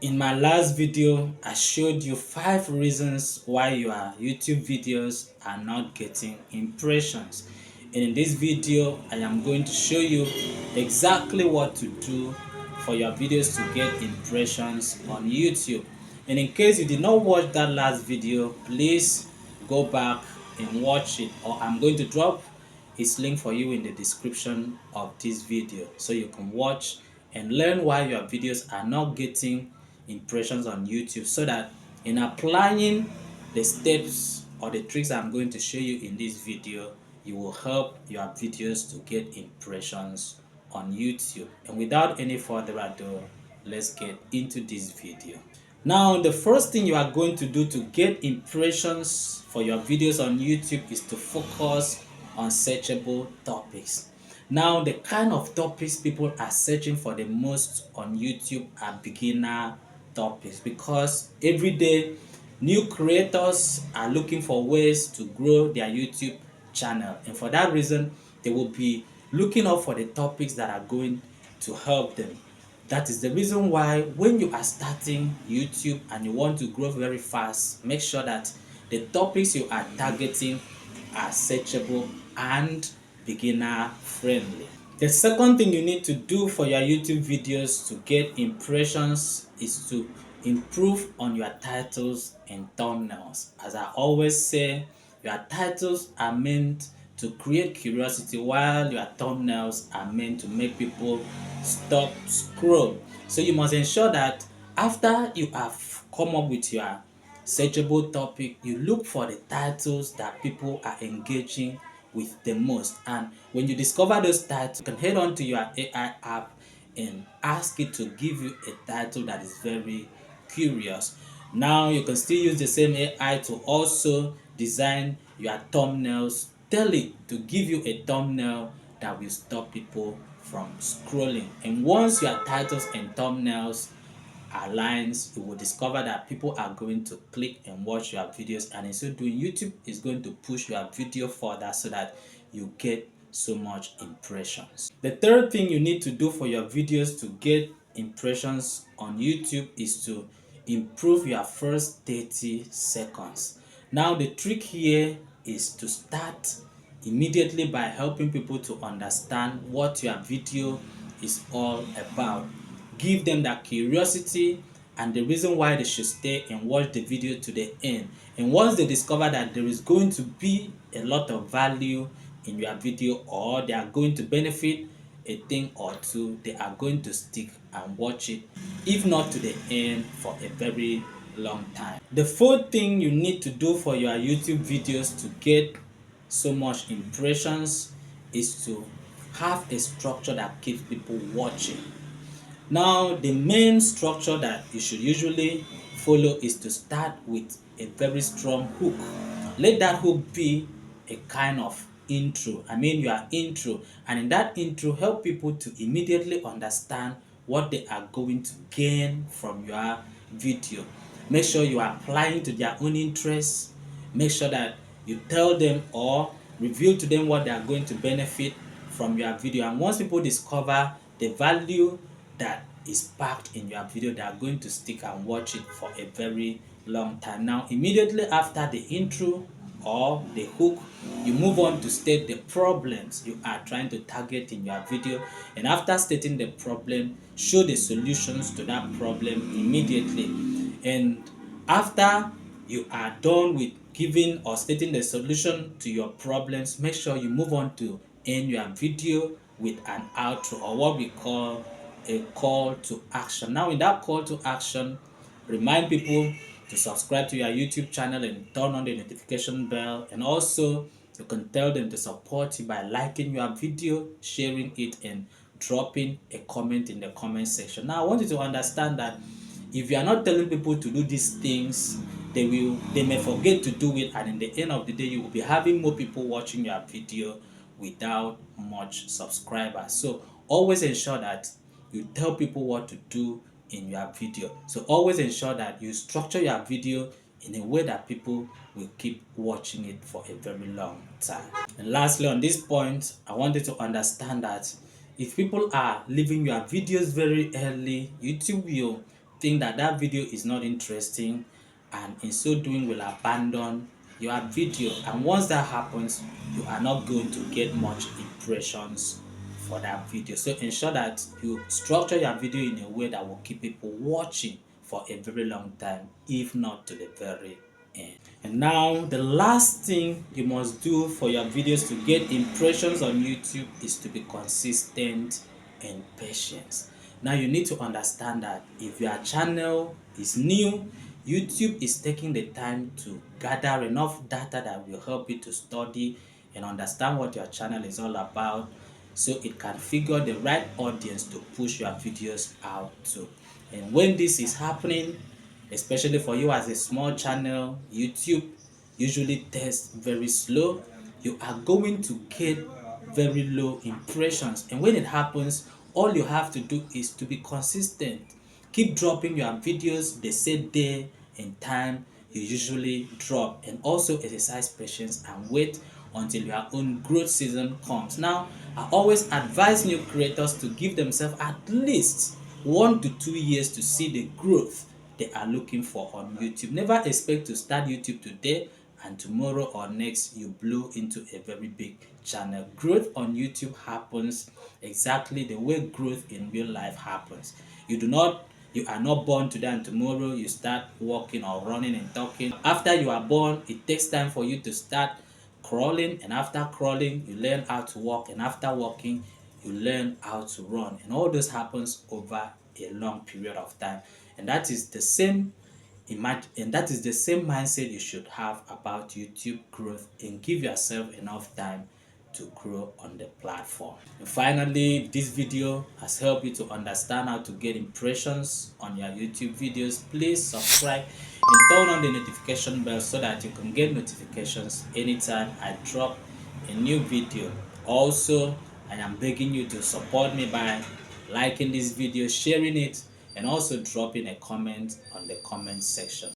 In my last video, I showed you 5 reasons why your YouTube videos are not getting impressions. And in this video, I am going to show you exactly what to do for your videos to get impressions on YouTube. And in case you did not watch that last video, please go back and watch it, or I'm going to drop its link for you in the description of this video so you can watch and learn why your videos are not getting impressions on YouTube, so that in applying the steps or the tricks I'm going to show you in this video, you will help your videos to get impressions on YouTube. And without any further ado, let's get into this video. Now, the first thing you are going to do to get impressions for your videos on YouTube is to focus on searchable topics. Now, the kind of topics people are searching for the most on YouTube are beginner topics, because every day new creators are looking for ways to grow their YouTube channel, and for that reason they will be looking up for the topics that are going to help them. That is the reason why when you are starting YouTube and you want to grow very fast, make sure that the topics you are targeting are searchable and beginner friendly. The second thing you need to do for your YouTube videos to get impressions is to improve on your titles and thumbnails. As I always say, your titles are meant to create curiosity, while your thumbnails are meant to make people stop scroll. So you must ensure that after you have come up with your searchable topic, you look for the titles that people are engaging with the most. And when you discover those titles, you can head on to your AI app and ask it to give you a title that is very curious. Now you can still use the same AI to also design your thumbnails. Tell it to give you a thumbnail that will stop people from scrolling. And once your titles and thumbnails aligns, you will discover that people are going to click and watch your videos, and in so doing, YouTube is going to push your video further so that you get so much impressions. The third thing you need to do for your videos to get impressions on YouTube is to improve your first 30 seconds. Now the trick here is to start immediately by helping people to understand what your video is all about. Give them that curiosity and the reason why they should stay and watch the video to the end. And once they discover that there is going to be a lot of value in your video, or they are going to benefit a thing or two, they are going to stick and watch it, if not to the end, for a very long time. The fourth thing you need to do for your YouTube videos to get so much impressions is to have a structure that keeps people watching. Now, the main structure that you should usually follow is to start with a very strong hook. Let that hook be a kind of intro. Your intro. And in that intro, help people to immediately understand what they are going to gain from your video. Make sure you are applying to their own interests. Make sure that you tell them or reveal to them what they are going to benefit from your video. And once people discover the value that is packed in your video, they are going to stick and watch it for a very long time. Now, immediately after the intro or the hook, you move on to state the problems you are trying to target in your video. And after stating the problem, show the solutions to that problem immediately. And after you are done with giving or stating the solution to your problems, make sure you move on to end your video with an outro, or what we call a call to action. Now, in that call to action, remind people to subscribe to your YouTube channel and turn on the notification bell. And also, you can tell them to support you by liking your video, sharing it, and dropping a comment in the comment section. Now, I want you to understand that if you are not telling people to do these things, they may forget to do it, and in the end of the day, you will be having more people watching your video without much subscribers. So always ensure that you tell people what to do in your video. So always ensure that you structure your video in a way that people will keep watching it for a very long time. And lastly, on this point, I want you to understand that if people are leaving your videos very early, YouTube will think that that video is not interesting, and in so doing will abandon your video. And once that happens, you are not going to get much impressions for that video. So ensure that you structure your video in a way that will keep people watching for a very long time, if not to the very end. And now the last thing you must do for your videos to get impressions on YouTube is to be consistent and patient. Now you need to understand that if your channel is new, YouTube is taking the time to gather enough data that will help you to study and understand what your channel is all about, so it can figure the right audience to push your videos out to. And when this is happening, especially for you as a small channel, YouTube usually tests very slow. You are going to get very low impressions, and when it happens, all you have to do is to be consistent. Keep dropping your videos the same day and time you usually drop, and also exercise patience and wait until your own growth season comes. Now, I always advise new creators to give themselves at least 1 to 2 years to see the growth they are looking for on YouTube. Never expect to start YouTube today and tomorrow or next you blow into a very big channel. Growth on YouTube happens exactly the way growth in real life happens. You are not born today and tomorrow you start walking or running and talking. After you are born, it takes time for you to start crawling, and after crawling you learn how to walk, and after walking you learn how to run, and all this happens over a long period of time. And that is the same mindset you should have about YouTube growth, and give yourself enough time to grow on the platform. And finally, if this video has helped you to understand how to get impressions on your YouTube videos, please subscribe and turn on the notification bell so that you can get notifications anytime I drop a new video. Also, I am begging you to support me by liking this video, sharing it, and also dropping a comment on the comment section.